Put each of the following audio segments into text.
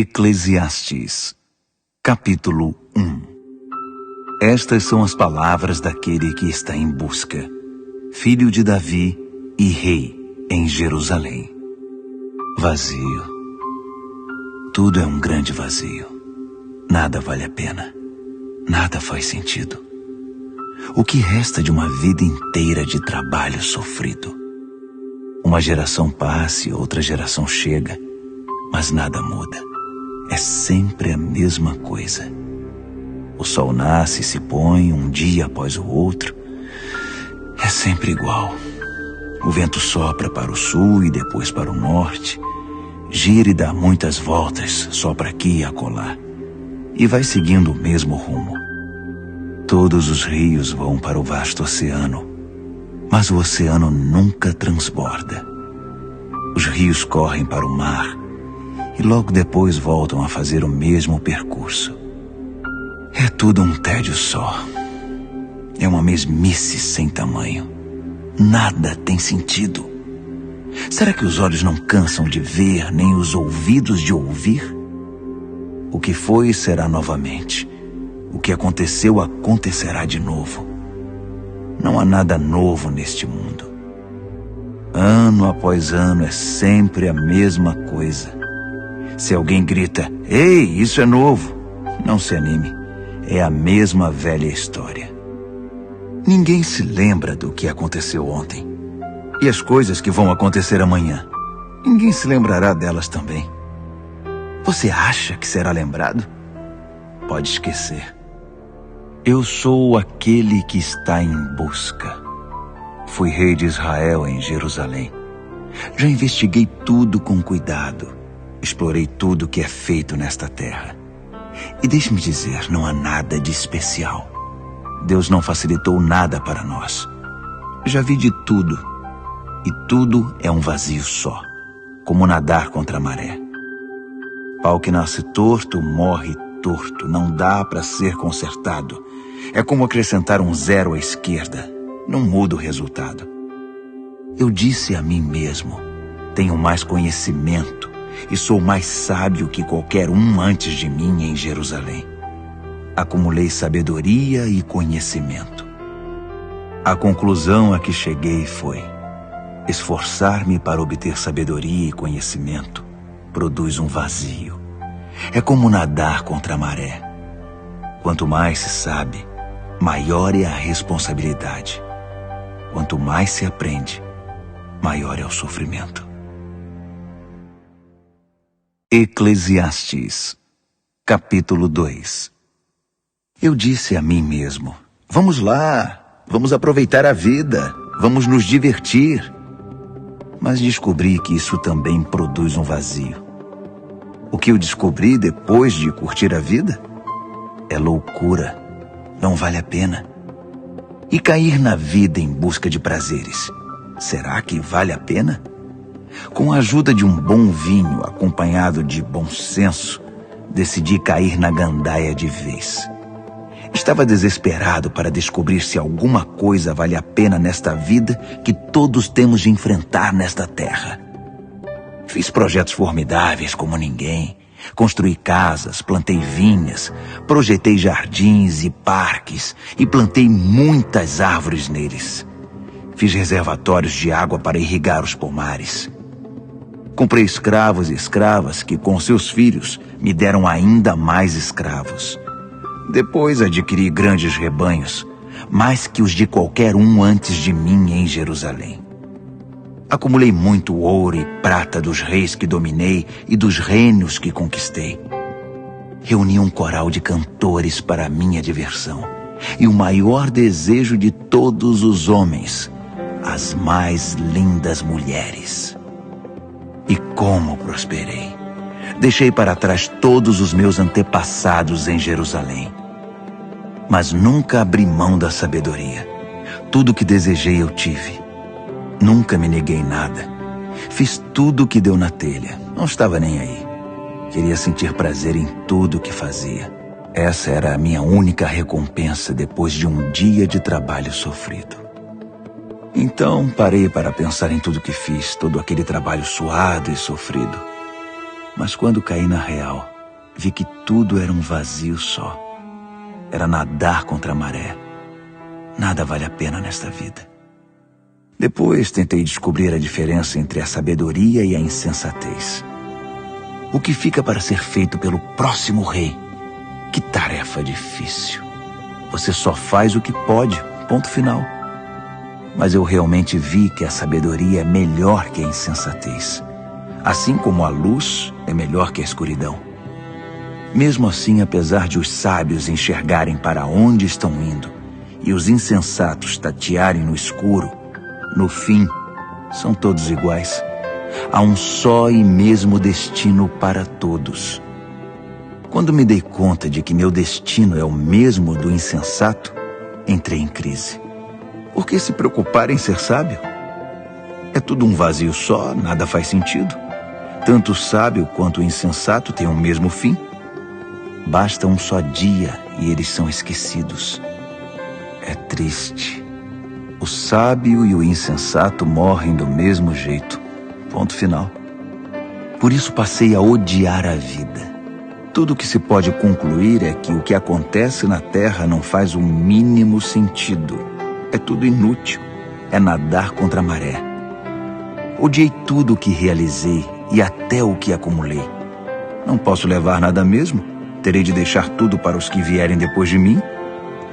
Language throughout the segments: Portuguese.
Eclesiastes, capítulo 1. Estas são as palavras daquele que está em busca, filho de Davi e rei em Jerusalém. Vazio. Tudo é um grande vazio. Nada vale a pena. Nada faz sentido. O que resta de uma vida inteira de trabalho sofrido? Uma geração passa e outra geração chega, mas nada muda. É sempre a mesma coisa. O sol nasce e se põe um dia após o outro. É sempre igual. O vento sopra para o sul e depois para o norte. Gira e dá muitas voltas, sopra aqui e acolá. E vai seguindo o mesmo rumo. Todos os rios vão para o vasto oceano, mas o oceano nunca transborda. Os rios correm para o mar e logo depois voltam a fazer o mesmo percurso. É tudo um tédio só. É uma mesmice sem tamanho. Nada tem sentido. Será que os olhos não cansam de ver, nem os ouvidos de ouvir? O que foi será novamente. O que aconteceu acontecerá de novo. Não há nada novo neste mundo. Ano após ano é sempre a mesma coisa. Se alguém grita, "Ei, isso é novo!", não se anime. É a mesma velha história. Ninguém se lembra do que aconteceu ontem. E as coisas que vão acontecer amanhã, ninguém se lembrará delas também. Você acha que será lembrado? Pode esquecer. Eu sou aquele que está em busca. Fui rei de Israel em Jerusalém. Já investiguei tudo com cuidado. Explorei tudo que é feito nesta terra. E deixe-me dizer, não há nada de especial. Deus não facilitou nada para nós. Já vi de tudo. E tudo é um vazio só, como nadar contra a maré. Pau que nasce torto, morre torto. Não dá para ser consertado. É como acrescentar um zero à esquerda. Não muda o resultado. Eu disse a mim mesmo, tenho mais conhecimento e sou mais sábio que qualquer um antes de mim em Jerusalém. Acumulei sabedoria e conhecimento. A conclusão a que cheguei foi: esforçar-me para obter sabedoria e conhecimento produz um vazio. É como nadar contra a maré. Quanto mais se sabe, maior é a responsabilidade. Quanto mais se aprende, maior é o sofrimento. Eclesiastes, capítulo 2. Eu disse a mim mesmo, vamos lá, vamos aproveitar a vida, vamos nos divertir. Mas descobri que isso também produz um vazio. O que eu descobri depois de curtir a vida? É loucura, não vale a pena. E cair na vida em busca de prazeres, será que vale a pena? Com a ajuda de um bom vinho, acompanhado de bom senso, decidi cair na gandaia de vez. Estava desesperado para descobrir se alguma coisa vale a pena nesta vida que todos temos de enfrentar nesta terra. Fiz projetos formidáveis como ninguém. Construí casas, plantei vinhas, projetei jardins e parques e plantei muitas árvores neles. Fiz reservatórios de água para irrigar os pomares. Comprei escravos e escravas que, com seus filhos, me deram ainda mais escravos. Depois adquiri grandes rebanhos, mais que os de qualquer um antes de mim em Jerusalém. Acumulei muito ouro e prata dos reis que dominei e dos reinos que conquistei. Reuni um coral de cantores para a minha diversão e o maior desejo de todos os homens, as mais lindas mulheres. E como prosperei! Deixei para trás todos os meus antepassados em Jerusalém. Mas nunca abri mão da sabedoria. Tudo que desejei eu tive. Nunca me neguei nada. Fiz tudo o que deu na telha. Não estava nem aí. Queria sentir prazer em tudo o que fazia. Essa era a minha única recompensa depois de um dia de trabalho sofrido. Então parei para pensar em tudo que fiz, todo aquele trabalho suado e sofrido. Mas quando caí na real, vi que tudo era um vazio só. Era nadar contra a maré. Nada vale a pena nesta vida. Depois tentei descobrir a diferença entre a sabedoria e a insensatez. O que fica para ser feito pelo próximo rei? Que tarefa difícil. Você só faz o que pode, ponto final. Mas eu realmente vi que a sabedoria é melhor que a insensatez. Assim como a luz é melhor que a escuridão. Mesmo assim, apesar de os sábios enxergarem para onde estão indo e os insensatos tatearem no escuro, no fim, são todos iguais. Há um só e mesmo destino para todos. Quando me dei conta de que meu destino é o mesmo do insensato, entrei em crise. Por que se preocupar em ser sábio? É tudo um vazio só, nada faz sentido. Tanto o sábio quanto o insensato têm o mesmo fim. Basta um só dia e eles são esquecidos. É triste. O sábio e o insensato morrem do mesmo jeito. Ponto final. Por isso passei a odiar a vida. Tudo o que se pode concluir é que o que acontece na Terra não faz o mínimo sentido. É tudo inútil. É nadar contra a maré. Odiei tudo o que realizei e até o que acumulei. Não posso levar nada mesmo? Terei de deixar tudo para os que vierem depois de mim?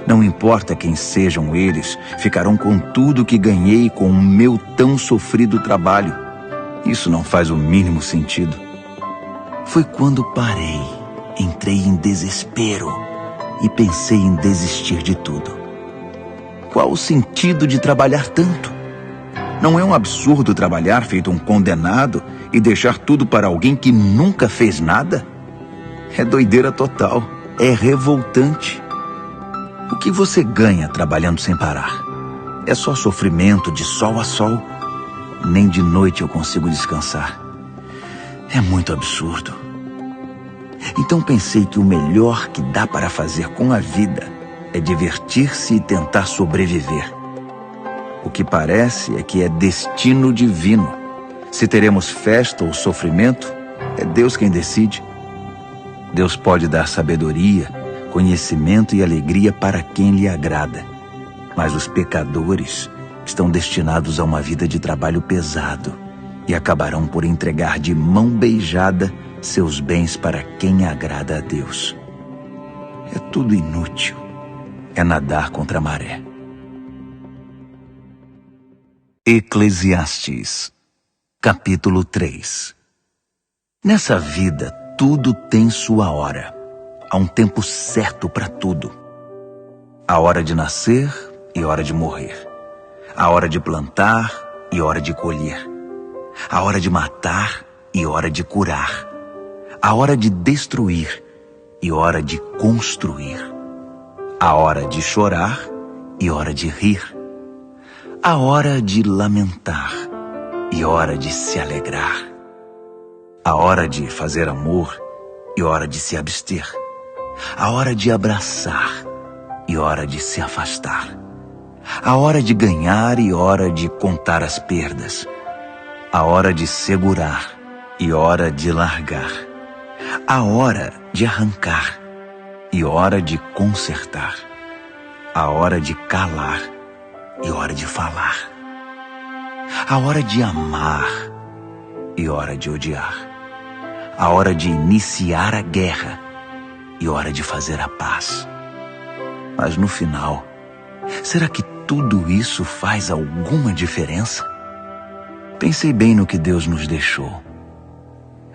Não importa quem sejam eles, ficarão com tudo que ganhei com o meu tão sofrido trabalho. Isso não faz o mínimo sentido. Foi quando parei, entrei em desespero e pensei em desistir de tudo. Qual o sentido de trabalhar tanto? Não é um absurdo trabalhar feito um condenado e deixar tudo para alguém que nunca fez nada? É doideira total, é revoltante. O que você ganha trabalhando sem parar? É só sofrimento de sol a sol. Nem de noite eu consigo descansar. É muito absurdo. Então pensei que o melhor que dá para fazer com a vida é divertir-se e tentar sobreviver. O que parece é que é destino divino. Se teremos festa ou sofrimento, é Deus quem decide. Deus pode dar sabedoria, conhecimento e alegria para quem lhe agrada. Mas os pecadores estão destinados a uma vida de trabalho pesado e acabarão por entregar de mão beijada seus bens para quem agrada a Deus. É tudo inútil. É nadar contra a maré. Eclesiastes, capítulo 3. Nessa vida, tudo tem sua hora. Há um tempo certo para tudo. A hora de nascer e hora de morrer. A hora de plantar e hora de colher. A hora de matar e hora de curar. A hora de destruir e hora de construir. A hora de chorar e hora de rir. A hora de lamentar e hora de se alegrar. A hora de fazer amor e hora de se abster. A hora de abraçar e hora de se afastar. A hora de ganhar e hora de contar as perdas. A hora de segurar e hora de largar. A hora de arrancar e hora de consertar. A hora de calar e hora de falar. A hora de amar e hora de odiar. A hora de iniciar a guerra e hora de fazer a paz. Mas no final, será que tudo isso faz alguma diferença? Pensei bem no que Deus nos deixou.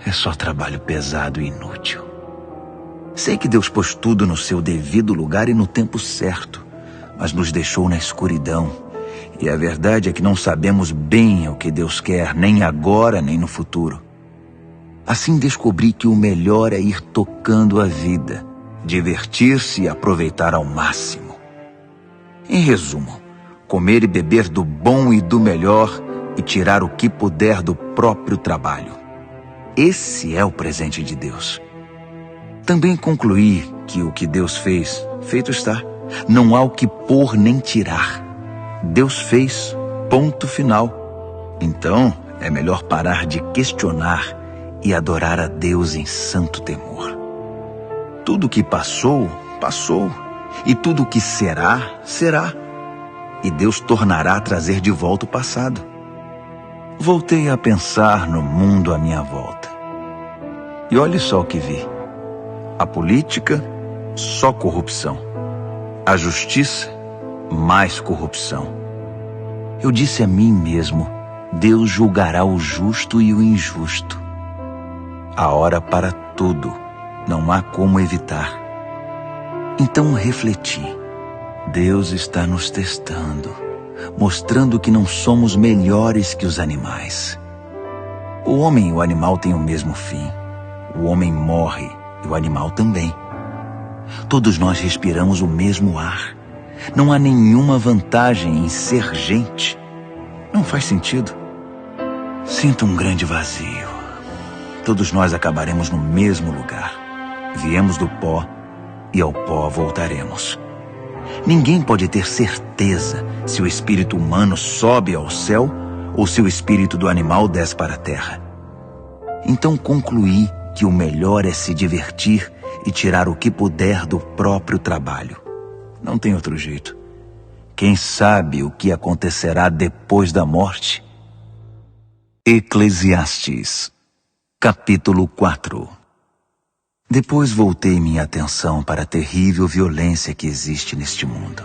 É só trabalho pesado e inútil. Sei que Deus pôs tudo no seu devido lugar e no tempo certo, mas nos deixou na escuridão. E a verdade é que não sabemos bem o que Deus quer, nem agora, nem no futuro. Assim descobri que o melhor é ir tocando a vida, divertir-se e aproveitar ao máximo. Em resumo, comer e beber do bom e do melhor e tirar o que puder do próprio trabalho. Esse é o presente de Deus. Também concluí que o que Deus fez, feito está. Não há o que pôr nem tirar. Deus fez, ponto final. Então, é melhor parar de questionar e adorar a Deus em santo temor. Tudo que passou, passou, e tudo que será, será. E Deus tornará a trazer de volta o passado. Voltei a pensar no mundo à minha volta. E olhe só o que vi. A política, só corrupção. A justiça, mais corrupção. Eu disse a mim mesmo, Deus julgará o justo e o injusto. Há hora para tudo, não há como evitar. Então refleti, Deus está nos testando, mostrando que não somos melhores que os animais. O homem e o animal têm o mesmo fim. O homem morre e o animal também. Todos nós respiramos o mesmo ar. Não há nenhuma vantagem em ser gente. Não faz sentido. Sinto um grande vazio. Todos nós acabaremos no mesmo lugar. Viemos do pó e ao pó voltaremos. Ninguém pode ter certeza se o espírito humano sobe ao céu ou se o espírito do animal desce para a terra. Então concluí que o melhor é se divertir e tirar o que puder do próprio trabalho. Não tem outro jeito. Quem sabe o que acontecerá depois da morte? Eclesiastes, capítulo 4. Depois voltei minha atenção para a terrível violência que existe neste mundo.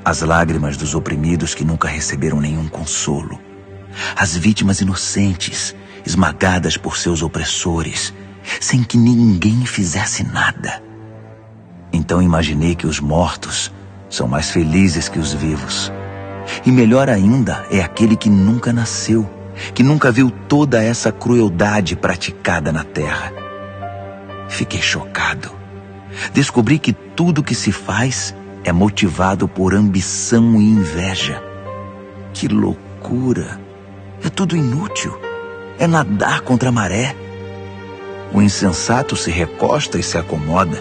As lágrimas dos oprimidos que nunca receberam nenhum consolo. As vítimas inocentes, esmagadas por seus opressores, sem que ninguém fizesse nada. Então imaginei que os mortos são mais felizes que os vivos. E melhor ainda é aquele que nunca nasceu, que nunca viu toda essa crueldade praticada na terra. Fiquei chocado. Descobri que tudo que se faz é motivado por ambição e inveja. Que loucura! É tudo inútil. É nadar contra a maré. O insensato se recosta e se acomoda.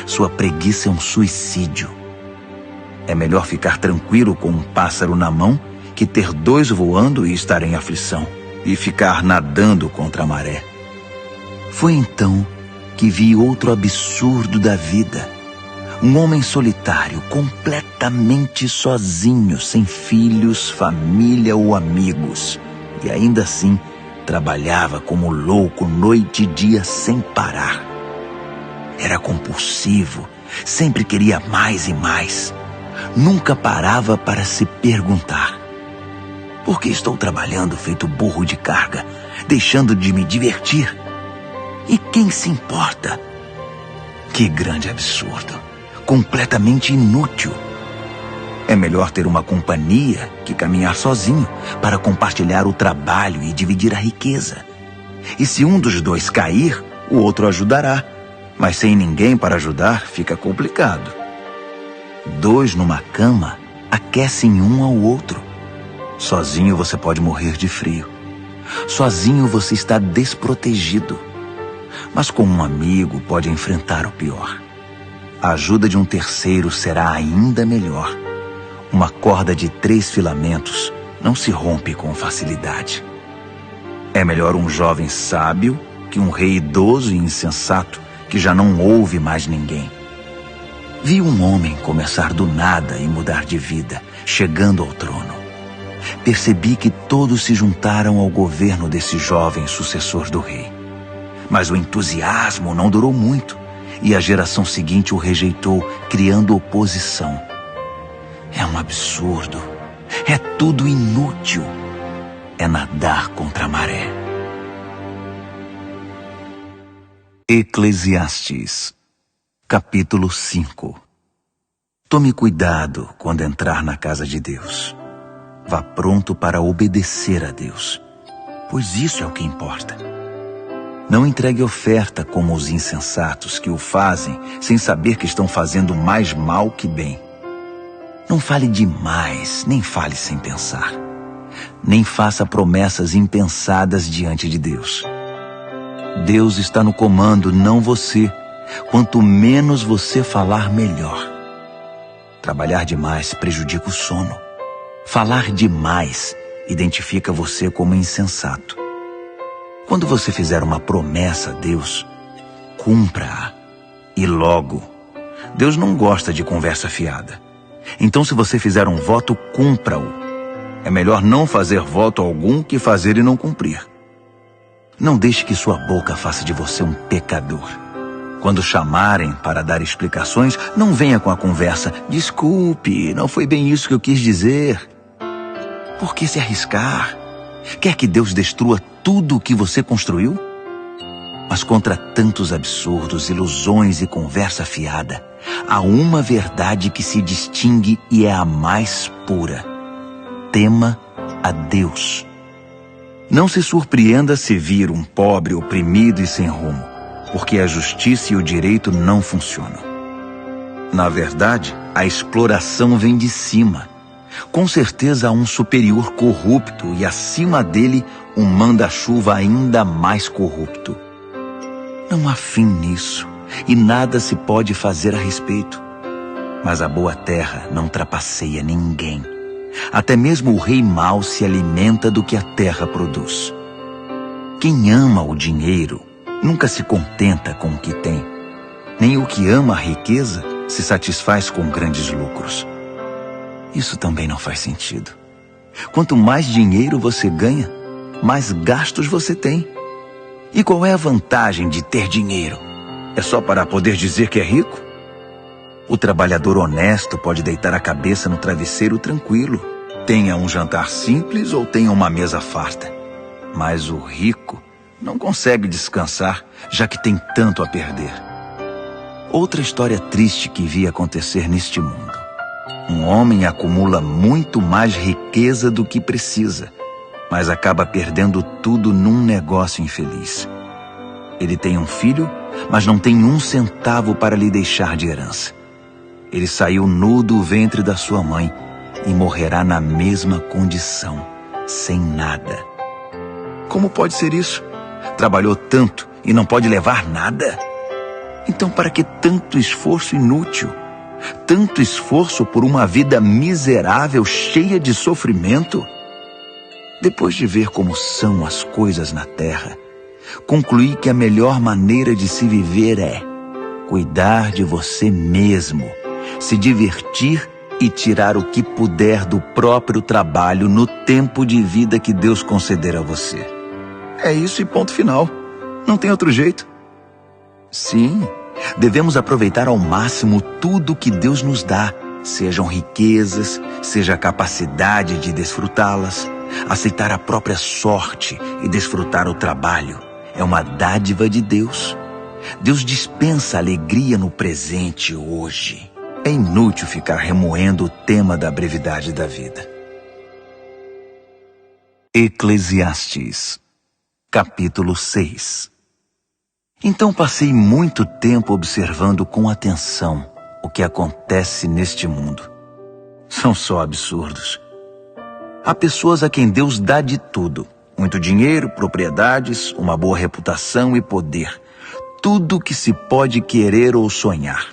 Sua preguiça é um suicídio. É melhor ficar tranquilo com um pássaro na mão que ter dois voando e estar em aflição, e ficar nadando contra a maré. Foi então que vi outro absurdo da vida. Um homem solitário, completamente sozinho, sem filhos, família ou amigos. E ainda assim, trabalhava como louco noite e dia sem parar. Era compulsivo, sempre queria mais e mais. Nunca parava para se perguntar: por que estou trabalhando feito burro de carga, deixando de me divertir? E quem se importa? Que grande absurdo, completamente inútil. É melhor ter uma companhia que caminhar sozinho para compartilhar o trabalho e dividir a riqueza. E se um dos dois cair, o outro ajudará. Mas sem ninguém para ajudar, fica complicado. Dois numa cama aquecem um ao outro. Sozinho você pode morrer de frio. Sozinho você está desprotegido. Mas com um amigo pode enfrentar o pior. A ajuda de um terceiro será ainda melhor. Uma corda de 3 filamentos não se rompe com facilidade. É melhor um jovem sábio que um rei idoso e insensato que já não ouve mais ninguém. Vi um homem começar do nada e mudar de vida, chegando ao trono. Percebi que todos se juntaram ao governo desse jovem sucessor do rei. Mas o entusiasmo não durou muito, e a geração seguinte o rejeitou, criando oposição. É um absurdo. É tudo inútil. É nadar contra a maré. Eclesiastes, capítulo 5. Tome cuidado quando entrar na casa de Deus. Vá pronto para obedecer a Deus, pois isso é o que importa. Não entregue oferta como os insensatos que o fazem sem saber que estão fazendo mais mal que bem. Não fale demais, nem fale sem pensar. Nem faça promessas impensadas diante de Deus. Deus está no comando, não você. Quanto menos você falar, melhor. Trabalhar demais prejudica o sono. Falar demais identifica você como insensato. Quando você fizer uma promessa a Deus, cumpra-a. E logo. Deus não gosta de conversa fiada. Então, se você fizer um voto, cumpra-o. É melhor não fazer voto algum que fazer e não cumprir. Não deixe que sua boca faça de você um pecador. Quando chamarem para dar explicações, não venha com a conversa: desculpe, não foi bem isso que eu quis dizer. Por que se arriscar? Quer que Deus destrua tudo o que você construiu? Mas contra tantos absurdos, ilusões e conversa fiada, há uma verdade que se distingue e é a mais pura. Tema a Deus. Não se surpreenda se vir um pobre oprimido e sem rumo, porque a justiça e o direito não funcionam. Na verdade, a exploração vem de cima. Com certeza há um superior corrupto e acima dele um manda-chuva ainda mais corrupto. Não há fim nisso e nada se pode fazer a respeito. Mas a boa terra não trapaceia ninguém. Até mesmo o rei mau se alimenta do que a terra produz. Quem ama o dinheiro nunca se contenta com o que tem. Nem o que ama a riqueza se satisfaz com grandes lucros. Isso também não faz sentido. Quanto mais dinheiro você ganha, mais gastos você tem. E qual é a vantagem de ter dinheiro? É só para poder dizer que é rico? O trabalhador honesto pode deitar a cabeça no travesseiro tranquilo, tenha um jantar simples ou tenha uma mesa farta. Mas o rico não consegue descansar, já que tem tanto a perder. Outra história triste que vi acontecer neste mundo. Um homem acumula muito mais riqueza do que precisa, mas acaba perdendo tudo num negócio infeliz. Ele tem um filho, mas não tem um centavo para lhe deixar de herança. Ele saiu nu do ventre da sua mãe e morrerá na mesma condição, sem nada. Como pode ser isso? Trabalhou tanto e não pode levar nada? Então, para que tanto esforço inútil? Tanto esforço por uma vida miserável, cheia de sofrimento? Depois de ver como são as coisas na terra, concluí que a melhor maneira de se viver é cuidar de você mesmo, se divertir e tirar o que puder do próprio trabalho no tempo de vida que Deus conceder a você. É isso e ponto final. Não tem outro jeito. Sim, devemos aproveitar ao máximo tudo que Deus nos dá, sejam riquezas, seja a capacidade de desfrutá-las. Aceitar a própria sorte e desfrutar o trabalho é uma dádiva de Deus. Deus dispensa alegria no presente hoje. É inútil ficar remoendo o tema da brevidade da vida. Eclesiastes, capítulo 6. Então passei muito tempo observando com atenção o que acontece neste mundo. São só absurdos. Há pessoas a quem Deus dá de tudo. Muito dinheiro, propriedades, uma boa reputação e poder. Tudo que se pode querer ou sonhar.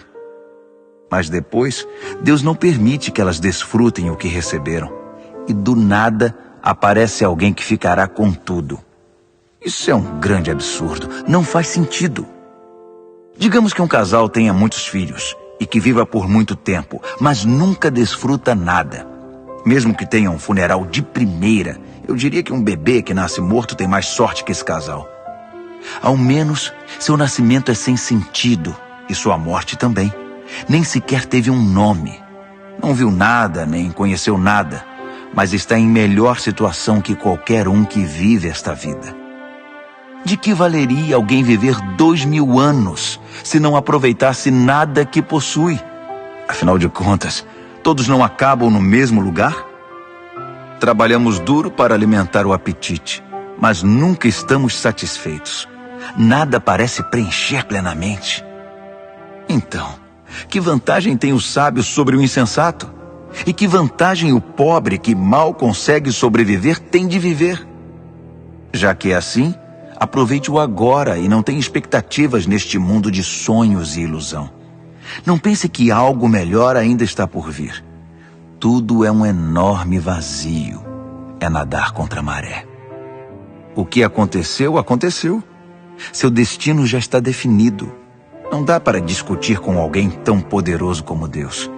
Mas depois, Deus não permite que elas desfrutem o que receberam. E do nada, aparece alguém que ficará com tudo. Isso é um grande absurdo. Não faz sentido. Digamos que um casal tenha muitos filhos e que viva por muito tempo, mas nunca desfruta nada. Mesmo que tenha um funeral de primeira, eu diria que um bebê que nasce morto tem mais sorte que esse casal. Ao menos, seu nascimento é sem sentido e sua morte também. Nem sequer teve um nome. Não viu nada, nem conheceu nada, mas está em melhor situação que qualquer um que vive esta vida. De que valeria alguém viver 2000 anos se não aproveitasse nada que possui? Afinal de contas, todos não acabam no mesmo lugar? Trabalhamos duro para alimentar o apetite, mas nunca estamos satisfeitos. Nada parece preencher plenamente. Então, que vantagem tem o sábio sobre o insensato? E que vantagem o pobre que mal consegue sobreviver tem de viver? Já que é assim, aproveite o agora e não tenha expectativas neste mundo de sonhos e ilusão. Não pense que algo melhor ainda está por vir. Tudo é um enorme vazio. É nadar contra a maré. O que aconteceu, aconteceu. Seu destino já está definido. Não dá para discutir com alguém tão poderoso como Deus.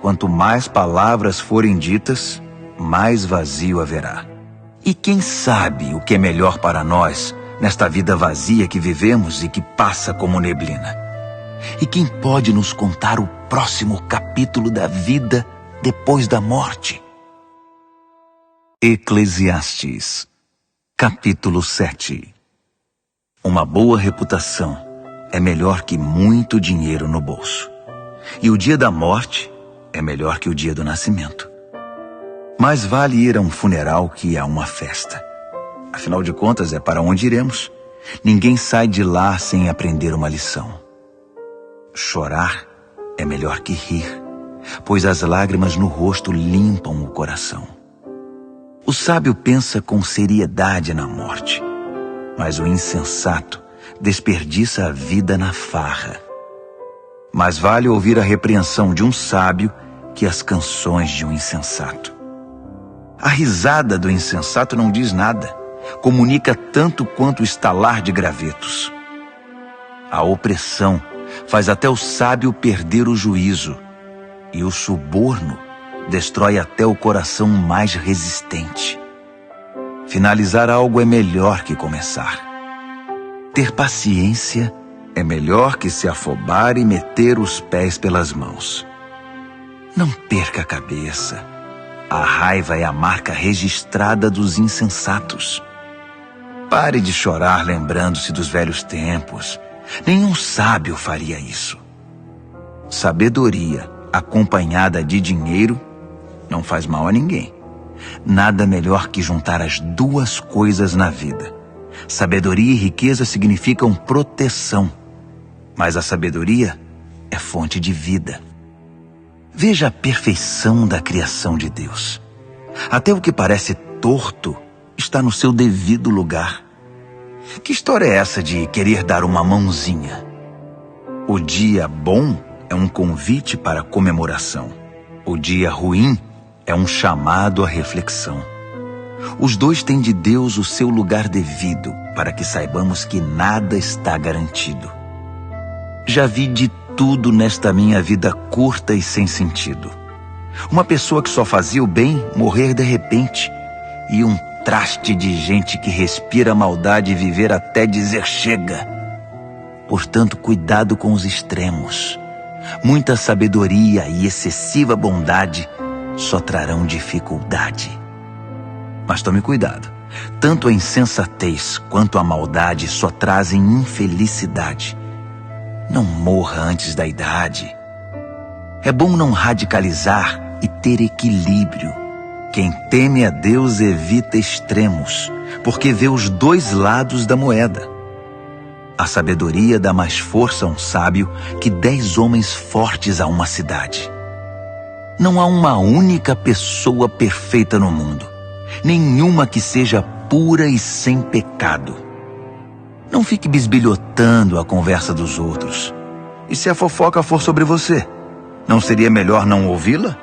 Quanto mais palavras forem ditas, mais vazio haverá. E quem sabe o que é melhor para nós nesta vida vazia que vivemos e que passa como neblina? E quem pode nos contar o próximo capítulo da vida depois da morte? Eclesiastes, capítulo 7. Uma boa reputação é melhor que muito dinheiro no bolso. E o dia da morte é melhor que o dia do nascimento. Mais vale ir a um funeral que a uma festa. Afinal de contas, é para onde iremos. Ninguém sai de lá sem aprender uma lição. Chorar é melhor que rir, pois as lágrimas no rosto limpam o coração. O sábio pensa com seriedade na morte, mas o insensato desperdiça a vida na farra. Mais vale ouvir a repreensão de um sábio que as canções de um insensato. A risada do insensato não diz nada, comunica tanto quanto o estalar de gravetos. A opressão faz até o sábio perder o juízo, e o suborno destrói até o coração mais resistente. Finalizar algo é melhor que começar. Ter paciência é melhor que se afobar e meter os pés pelas mãos. Não perca a cabeça. A raiva é a marca registrada dos insensatos. Pare de chorar lembrando-se dos velhos tempos. Nenhum sábio faria isso. Sabedoria acompanhada de dinheiro não faz mal a ninguém. Nada melhor que juntar as duas coisas na vida. Sabedoria e riqueza significam proteção, mas a sabedoria é fonte de vida. Veja a perfeição da criação de Deus. Até o que parece torto está no seu devido lugar. Que história é essa de querer dar uma mãozinha? O dia bom é um convite para a comemoração. O dia ruim é um chamado à reflexão. Os dois têm de Deus o seu lugar devido, para que saibamos que nada está garantido. Já vi de tudo nesta minha vida curta e sem sentido. Uma pessoa que só fazia o bem morrer de repente, e um traste de gente que respira maldade e viver até dizer chega. Portanto, cuidado com os extremos. Muita sabedoria e excessiva bondade só trarão dificuldade. Mas tome cuidado. Tanto a insensatez quanto a maldade só trazem infelicidade. Não morra antes da idade. É bom não radicalizar e ter equilíbrio. Quem teme a Deus evita extremos, porque vê os dois lados da moeda. A sabedoria dá mais força a um sábio que 10 homens fortes a uma cidade. Não há uma única pessoa perfeita no mundo, nenhuma que seja pura e sem pecado. Não fique bisbilhotando a conversa dos outros. E se a fofoca for sobre você, não seria melhor não ouvi-la?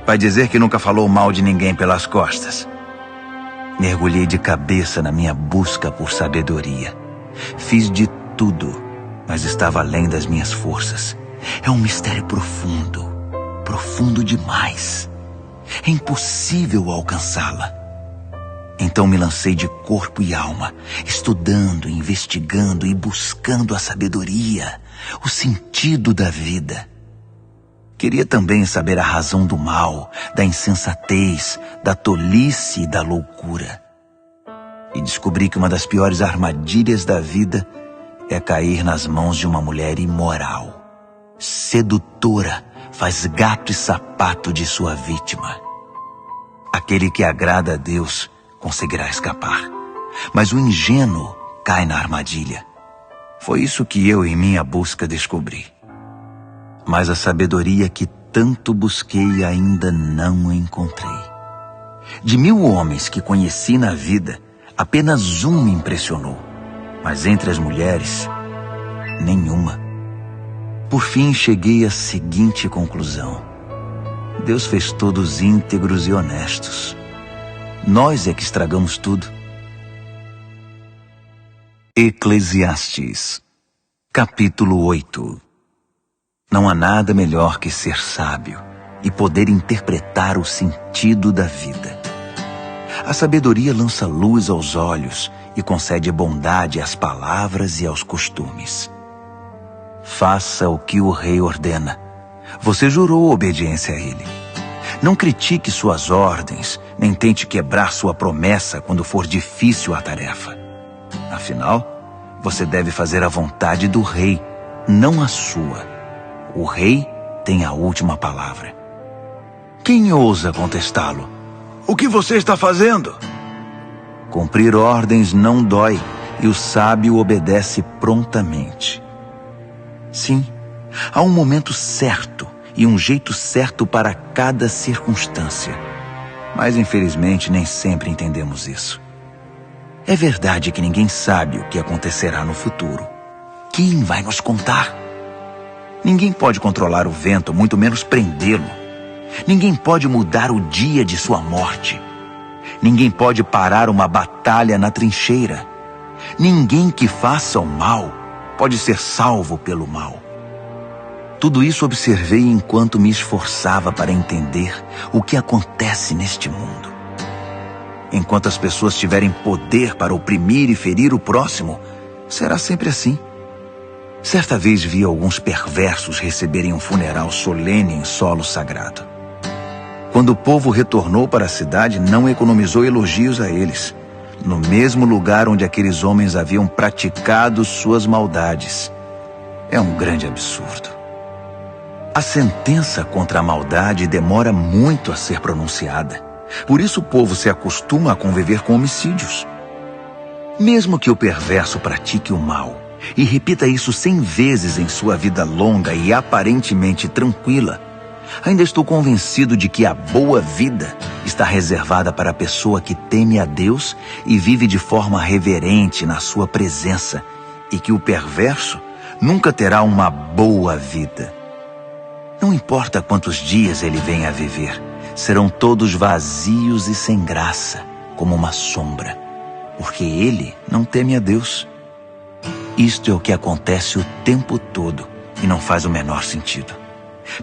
Vai dizer que nunca falou mal de ninguém pelas costas. Mergulhei de cabeça na minha busca por sabedoria. Fiz de tudo, mas estava além das minhas forças. É um mistério profundo, profundo demais. É impossível alcançá-la. Então me lancei de corpo e alma, estudando, investigando e buscando a sabedoria, o sentido da vida. Queria também saber a razão do mal, da insensatez, da tolice e da loucura. E descobri que uma das piores armadilhas da vida é cair nas mãos de uma mulher imoral. Sedutora, faz gato e sapato de sua vítima. Aquele que agrada a Deus conseguirá escapar, mas o ingênuo cai na armadilha. Foi isso que eu, em minha busca, descobri. Mas a sabedoria que tanto busquei ainda não encontrei. De 1000 homens que conheci na vida, apenas um me impressionou, mas entre as mulheres, nenhuma. Por fim, cheguei à seguinte conclusão: Deus fez todos íntegros e honestos. Nós é que estragamos tudo. Eclesiastes, capítulo 8. Não há nada melhor que ser sábio e poder interpretar o sentido da vida. A sabedoria lança luz aos olhos e concede bondade às palavras e aos costumes. Faça o que o rei ordena. Você jurou obediência a ele. Não critique suas ordens, nem tente quebrar sua promessa quando for difícil a tarefa. Afinal, você deve fazer a vontade do rei, não a sua. O rei tem a última palavra. Quem ousa contestá-lo? O que você está fazendo? Cumprir ordens não dói, e o sábio obedece prontamente. Sim, há um momento certo e um jeito certo para cada circunstância. Mas, infelizmente, nem sempre entendemos isso. É verdade que ninguém sabe o que acontecerá no futuro. Quem vai nos contar? Ninguém pode controlar o vento, muito menos prendê-lo. Ninguém pode mudar o dia de sua morte. Ninguém pode parar uma batalha na trincheira. Ninguém que faça o mal pode ser salvo pelo mal. Tudo isso observei enquanto me esforçava para entender o que acontece neste mundo. Enquanto as pessoas tiverem poder para oprimir e ferir o próximo, será sempre assim. Certa vez vi alguns perversos receberem um funeral solene em solo sagrado. Quando o povo retornou para a cidade, não economizou elogios a eles, no mesmo lugar onde aqueles homens haviam praticado suas maldades. É um grande absurdo. A sentença contra a maldade demora muito a ser pronunciada. Por isso o povo se acostuma a conviver com homicídios. Mesmo que o perverso pratique o mal e repita isso 100 vezes em sua vida longa e aparentemente tranquila, ainda estou convencido de que a boa vida está reservada para a pessoa que teme a Deus e vive de forma reverente na sua presença, e que o perverso nunca terá uma boa vida. Não importa quantos dias ele venha a viver, serão todos vazios e sem graça, como uma sombra, porque ele não teme a Deus. Isto é o que acontece o tempo todo e não faz o menor sentido.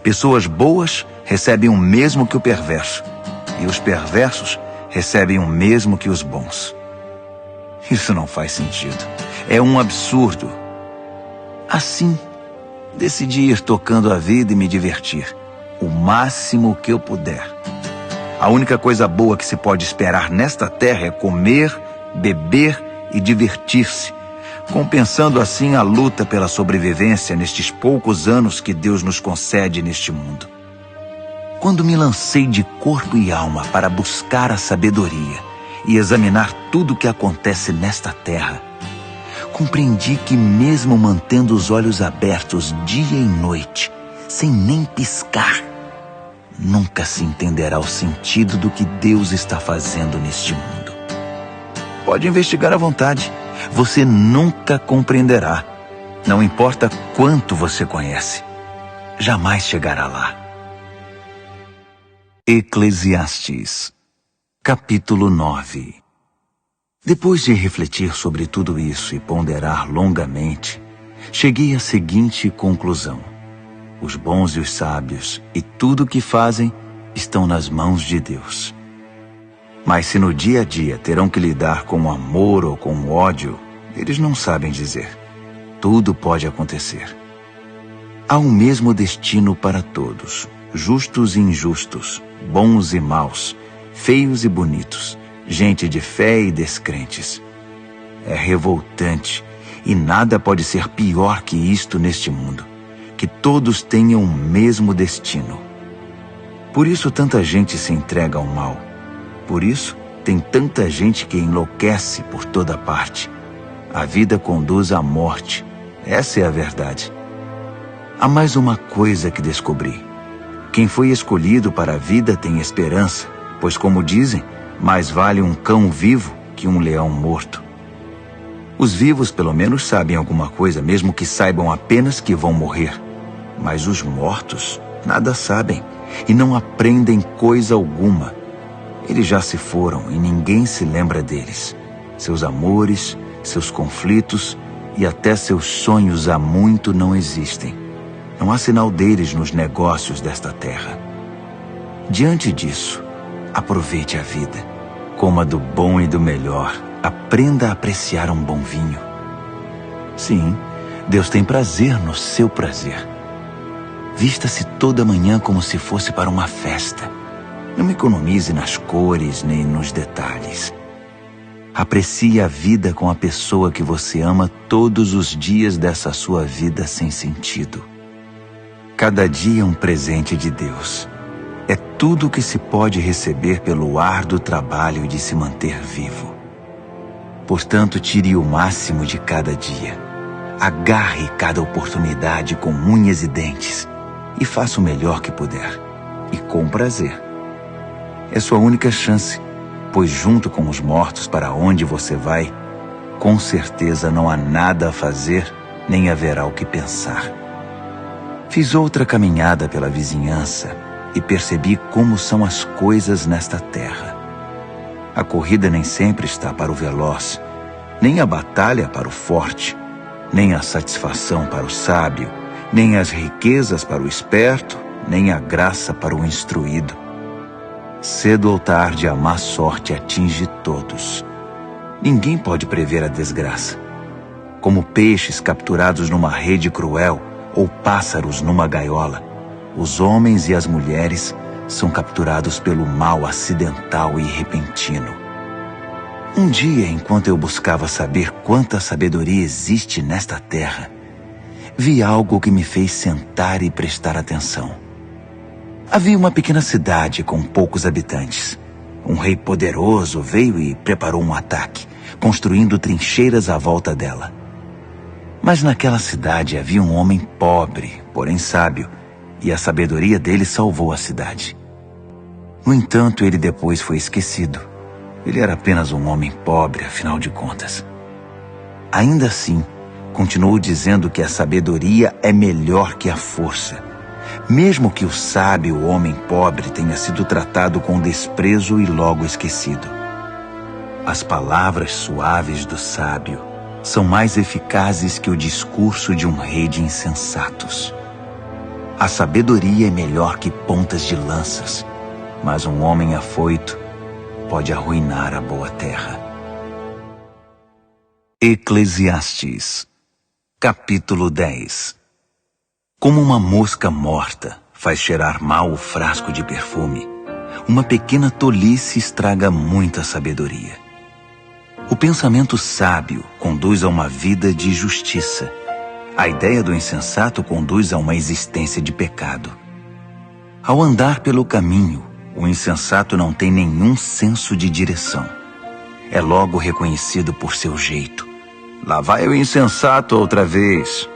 Pessoas boas recebem o mesmo que o perverso, e os perversos recebem o mesmo que os bons. Isso não faz sentido. É um absurdo. Assim, decidi ir tocando a vida e me divertir, o máximo que eu puder. A única coisa boa que se pode esperar nesta terra é comer, beber e divertir-se, compensando assim a luta pela sobrevivência nestes poucos anos que Deus nos concede neste mundo. Quando me lancei de corpo e alma para buscar a sabedoria e examinar tudo o que acontece nesta terra, compreendi que mesmo mantendo os olhos abertos dia e noite, sem nem piscar, nunca se entenderá o sentido do que Deus está fazendo neste mundo. Pode investigar à vontade. Você nunca compreenderá. Não importa quanto você conhece. Jamais chegará lá. Eclesiastes, capítulo 9. Depois de refletir sobre tudo isso e ponderar longamente, cheguei à seguinte conclusão: os bons e os sábios e tudo o que fazem estão nas mãos de Deus. Mas se no dia a dia terão que lidar com o amor ou com o ódio, eles não sabem dizer. Tudo pode acontecer. Há um mesmo destino para todos, justos e injustos, bons e maus, feios e bonitos, gente de fé e descrentes. É revoltante, e nada pode ser pior que isto neste mundo, que todos tenham o mesmo destino. Por isso tanta gente se entrega ao mal. Por isso tem tanta gente que enlouquece por toda parte. A vida conduz à morte. Essa é a verdade. Há mais uma coisa que descobri. Quem foi escolhido para a vida tem esperança, pois, como dizem, mais vale um cão vivo que um leão morto. Os vivos pelo menos sabem alguma coisa, mesmo que saibam apenas que vão morrer. Mas os mortos nada sabem e não aprendem coisa alguma. Eles já se foram e ninguém se lembra deles. Seus amores, seus conflitos e até seus sonhos há muito não existem. Não há sinal deles nos negócios desta terra. Diante disso, aproveite a vida. Coma do bom e do melhor. Aprenda a apreciar um bom vinho. Sim, Deus tem prazer no seu prazer. Vista-se toda manhã como se fosse para uma festa. Não economize nas cores nem nos detalhes. Aprecie a vida com a pessoa que você ama todos os dias dessa sua vida sem sentido. Cada dia é um presente de Deus. É tudo o que se pode receber pelo árduo trabalho de se manter vivo. Portanto, tire o máximo de cada dia. Agarre cada oportunidade com unhas e dentes e faça o melhor que puder, e com prazer. É sua única chance, pois junto com os mortos para onde você vai, com certeza não há nada a fazer, nem haverá o que pensar. Fiz outra caminhada pela vizinhança e percebi como são as coisas nesta terra. A corrida nem sempre está para o veloz, nem a batalha para o forte, nem a satisfação para o sábio, nem as riquezas para o esperto, nem a graça para o instruído. Cedo ou tarde a má sorte atinge todos. Ninguém pode prever a desgraça. Como peixes capturados numa rede cruel ou pássaros numa gaiola, os homens e as mulheres são capturados pelo mal acidental e repentino. Um dia, enquanto eu buscava saber quanta sabedoria existe nesta terra, vi algo que me fez sentar e prestar atenção. Havia uma pequena cidade com poucos habitantes. Um rei poderoso veio e preparou um ataque, construindo trincheiras à volta dela. Mas naquela cidade havia um homem pobre, porém sábio, e a sabedoria dele salvou a cidade. No entanto, ele depois foi esquecido. Ele era apenas um homem pobre, afinal de contas. Ainda assim, continuou dizendo que a sabedoria é melhor que a força, mesmo que o sábio homem pobre tenha sido tratado com desprezo e logo esquecido. As palavras suaves do sábio são mais eficazes que o discurso de um rei de insensatos. A sabedoria é melhor que pontas de lanças, mas um homem afoito pode arruinar a boa terra. Eclesiastes, capítulo 10. Como uma mosca morta faz cheirar mal o frasco de perfume, uma pequena tolice estraga muita sabedoria. O pensamento sábio conduz a uma vida de justiça. A ideia do insensato conduz a uma existência de pecado. Ao andar pelo caminho, o insensato não tem nenhum senso de direção. É logo reconhecido por seu jeito. Lá vai o insensato outra vez.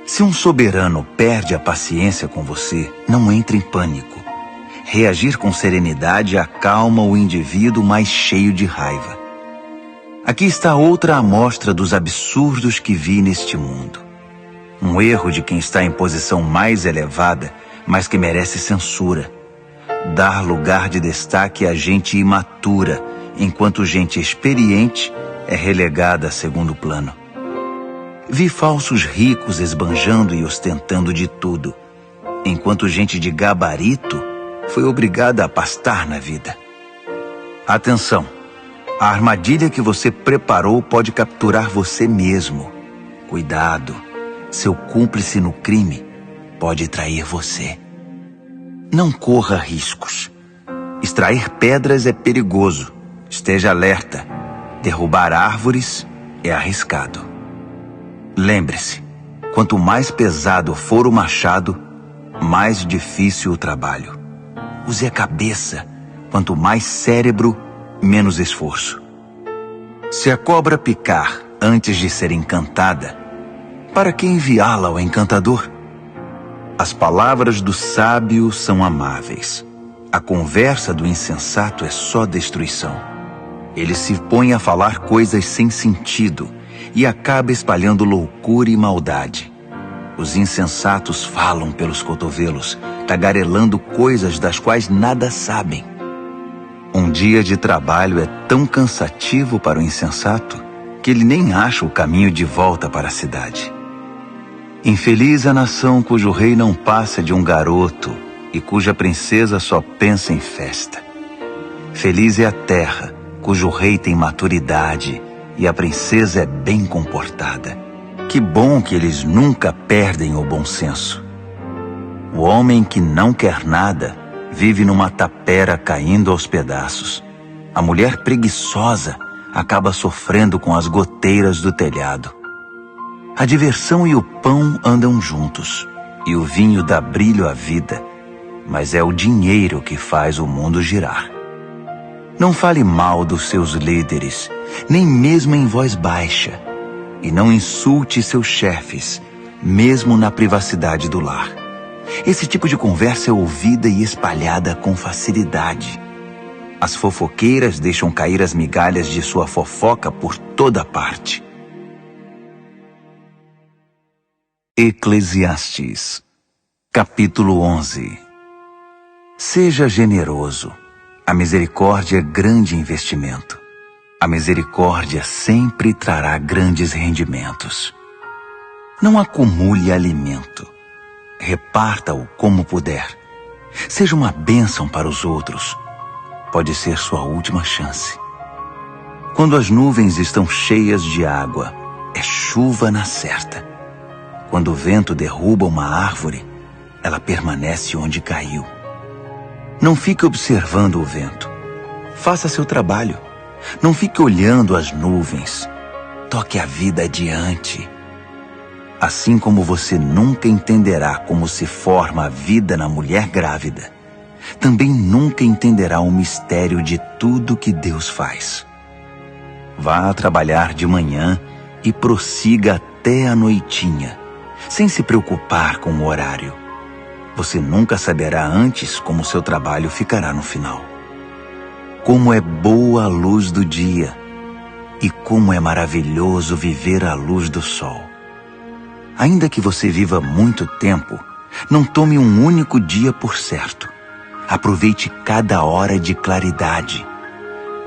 Se um soberano perde a paciência com você, não entre em pânico. Reagir com serenidade acalma o indivíduo mais cheio de raiva. Aqui está outra amostra dos absurdos que vi neste mundo. Um erro de quem está em posição mais elevada, mas que merece censura. Dar lugar de destaque a gente imatura, enquanto gente experiente é relegada a segundo plano. Vi falsos ricos esbanjando e ostentando de tudo, enquanto gente de gabarito foi obrigada a pastar na vida. Atenção! A armadilha que você preparou pode capturar você mesmo. Cuidado, seu cúmplice no crime pode trair você. Não corra riscos. Extrair pedras é perigoso. Esteja alerta. Derrubar árvores é arriscado. Lembre-se, quanto mais pesado for o machado, mais difícil o trabalho. Use a cabeça. Quanto mais cérebro, menos esforço. Se a cobra picar antes de ser encantada, para que enviá-la ao encantador? As palavras do sábio são amáveis. A conversa do insensato é só destruição. Ele se põe a falar coisas sem sentido e acaba espalhando loucura e maldade. Os insensatos falam pelos cotovelos, tagarelando coisas das quais nada sabem. Um dia de trabalho é tão cansativo para o insensato que ele nem acha o caminho de volta para a cidade. Infeliz a nação cujo rei não passa de um garoto e cuja princesa só pensa em festa. Feliz é a terra cujo rei tem maturidade e a princesa é bem comportada. Que bom que eles nunca perdem o bom senso. O homem que não quer nada vive numa tapera caindo aos pedaços. A mulher preguiçosa acaba sofrendo com as goteiras do telhado. A diversão e o pão andam juntos, e o vinho dá brilho à vida, mas é o dinheiro que faz o mundo girar. Não fale mal dos seus líderes, nem mesmo em voz baixa, e não insulte seus chefes, mesmo na privacidade do lar. Esse tipo de conversa é ouvida e espalhada com facilidade. As fofoqueiras deixam cair as migalhas de sua fofoca por toda parte. Eclesiastes, capítulo 11. Seja generoso. A misericórdia é grande investimento. A misericórdia sempre trará grandes rendimentos. Não acumule alimento. Reparta-o como puder. Seja uma bênção para os outros. Pode ser sua última chance. Quando as nuvens estão cheias de água, é chuva na certa. Quando o vento derruba uma árvore, ela permanece onde caiu. Não fique observando o vento. Faça seu trabalho. Não fique olhando as nuvens. Toque a vida adiante. Assim como você nunca entenderá como se forma a vida na mulher grávida, também nunca entenderá o mistério de tudo que Deus faz. Vá trabalhar de manhã e prossiga até a noitinha, sem se preocupar com o horário. Você nunca saberá antes como seu trabalho ficará no final. Como é boa a luz do dia, e como é maravilhoso viver à luz do sol. Ainda que você viva muito tempo, não tome um único dia por certo. Aproveite cada hora de claridade.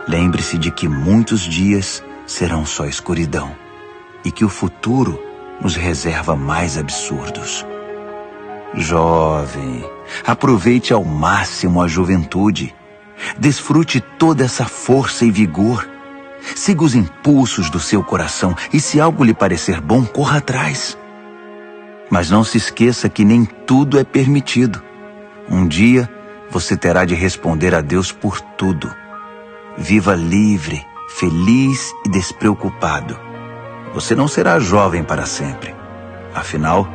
Lembre-se de que muitos dias serão só escuridão, e que o futuro nos reserva mais absurdos. Jovem, aproveite ao máximo a juventude. Desfrute toda essa força e vigor. Siga os impulsos do seu coração e, se algo lhe parecer bom, corra atrás. Mas não se esqueça que nem tudo é permitido. Um dia você terá de responder a Deus por tudo. Viva livre, feliz e despreocupado. Você não será jovem para sempre. Afinal,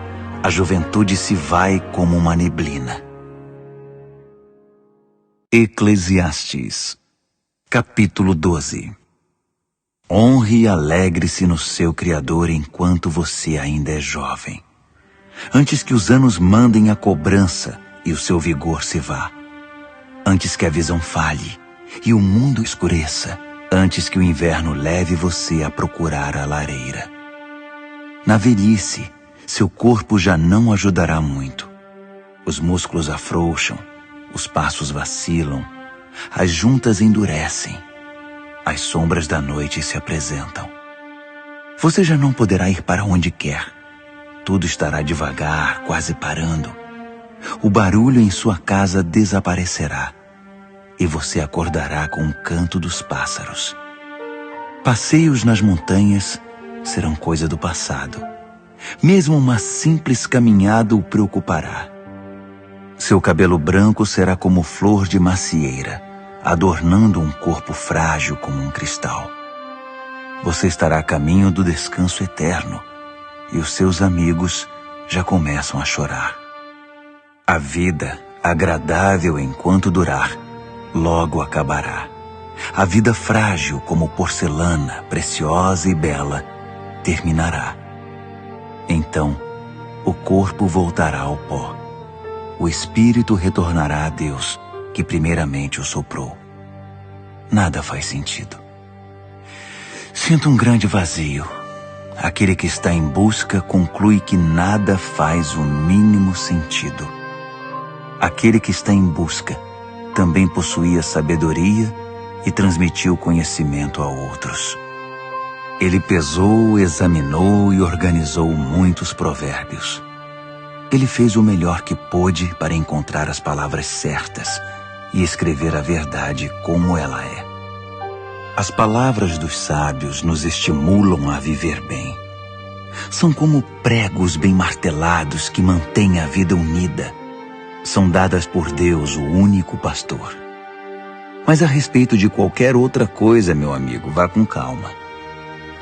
a juventude se vai como uma neblina. Eclesiastes, capítulo 12. Honre e alegre-se no seu Criador enquanto você ainda é jovem, antes que os anos mandem a cobrança e o seu vigor se vá, antes que a visão falhe e o mundo escureça, antes que o inverno leve você a procurar a lareira. Na velhice, seu corpo já não ajudará muito. Os músculos afrouxam, os passos vacilam, as juntas endurecem, as sombras da noite se apresentam. Você já não poderá ir para onde quer. Tudo estará devagar, quase parando. O barulho em sua casa desaparecerá e você acordará com o canto dos pássaros. Passeios nas montanhas serão coisa do passado. Mesmo uma simples caminhada o preocupará. Seu cabelo branco será como flor de macieira, adornando um corpo frágil como um cristal. Você estará a caminho do descanso eterno, e os seus amigos já começam a chorar. A vida, agradável enquanto durar, logo acabará. A vida frágil como porcelana, preciosa e bela, terminará. Então, o corpo voltará ao pó. O espírito retornará a Deus, que primeiramente o soprou. Nada faz sentido. Sinto um grande vazio. Aquele que está em busca conclui que nada faz o mínimo sentido. Aquele que está em busca também possuía sabedoria e transmitiu conhecimento a outros. Ele pesou, examinou e organizou muitos provérbios. Ele fez o melhor que pôde para encontrar as palavras certas e escrever a verdade como ela é. As palavras dos sábios nos estimulam a viver bem. São como pregos bem martelados que mantêm a vida unida. São dadas por Deus, o único pastor. Mas a respeito de qualquer outra coisa, meu amigo, vá com calma.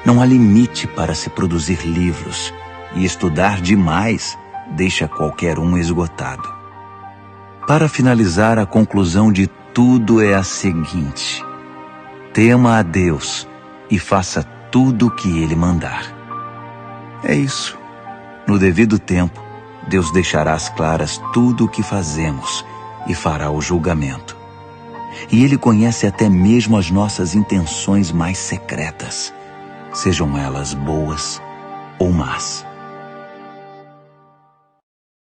Não há limite para se produzir livros, e estudar demais deixa qualquer um esgotado. Para finalizar, a conclusão de tudo é a seguinte: tema a Deus e faça tudo o que Ele mandar. É isso. No devido tempo, Deus deixará às claras tudo o que fazemos e fará o julgamento. E Ele conhece até mesmo as nossas intenções mais secretas, sejam elas boas ou más.